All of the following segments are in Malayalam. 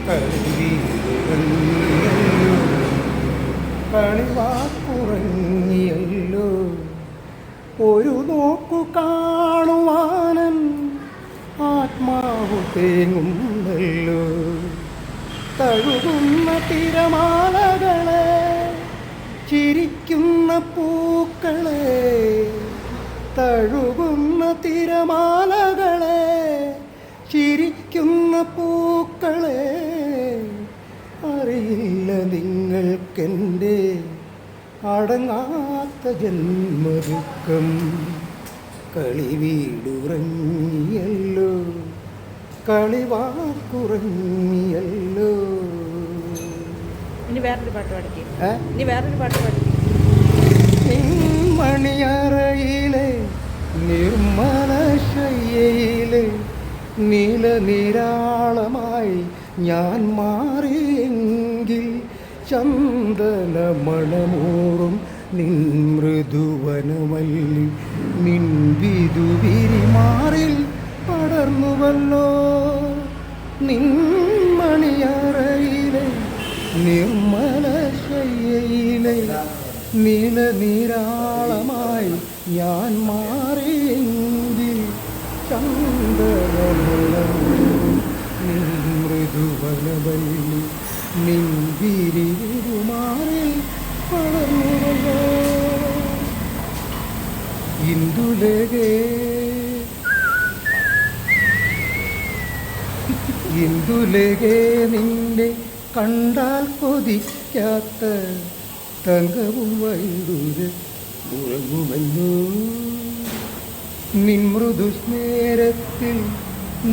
കളിവീടുറങ്ങിയല്ലോ, കളിവാക്കുറങ്ങിയല്ലോ, ഒരു നോക്കു കാണുവാനൻ ആത്മാവു തേങ്ങുന്നല്ലോ. തഴുകുന്ന തിരമാലകളെ, ചിരിക്കുന്ന പൂക്കളെ, തഴുകുന്ന തിരമാലകളെ, ചിരിക്കുന്ന പൂക്കളെ, അറിയില്ല നിങ്ങൾക്കെൻ്റെ അടങ്ങാത്ത ജന്മദുഃഖം. കളിവീടുറങ്ങിയല്ലോ, കളിവാക്കുറങ്ങിയല്ലോ. ഇനി വേറൊരു പാട്ട് പഠിക്കും. ഇനി വേറൊരു പാട്ട് പഠിക്കും. മണിയറയിലെ നിർമ്മല ശയ്യയിലെ നീലനിരാളമായി ഞാൻ മാറിയെങ്കിൽ ചന്ദനമണമൂറും നിൻ മൃദുവനമല്ലി നിൻ വിതുവിരിമാറിൽ പടർന്നുവല്ലോ. നിൻ മണിയറയിലെ നിർമ്മല ശയ്യയിലെ നീലനിരാളമായി ഞാൻ മാറിയെങ്കിൽ ചന്ദനമണമൂറും നിൻ മൃദുവനമല്ലി നിൻ വിരിമാറിൽ പടർന്നുവല്ലോ. ഇന്ദുലേഖേ ഇന്ദുലേഖേ, നിന്നെ കണ്ടാൽ കൊതിക്കാത്ത തങ്കവും വൈഡൂര് മുഴങ്ങുമല്ലോ. നിൻ മൃദുസ്മേരത്തിൽ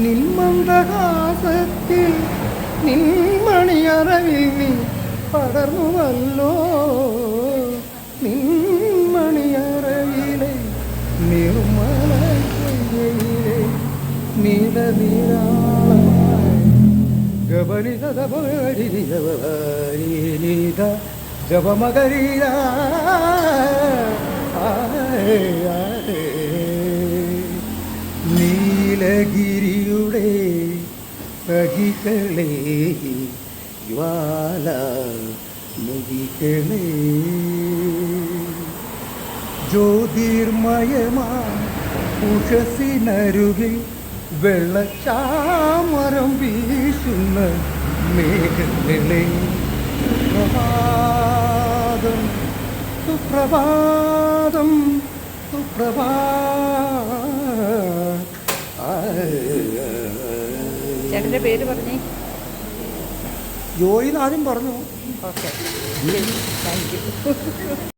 നിൻ മന്ദഹാസത്തിൽ നിൻ മണിയറവിൽ നീ പടർന്നുവല്ലോ. നിൻ മണിയറയിലെ നിർമ്മല ശയ്യയിലെ നീലനിരാളമായി ഗബനിത ഗബനിത ജപമകരീര നീലഗിരിയുടെ സഖികളെ ജ്വാല മുഖികളെ ജ്യോതിർമയമാ ഉഷസിനരുകിൽ വെള്ളച്ചാമരം വീശുന്ന മേഘങ്ങളെ സുപ്രഭാതം സുപ്രഭാതം ചേട്ടൻ്റെ പേര് പറഞ്ഞേ. ജോയി ആദ്യം പറഞ്ഞു. Okay, thank you.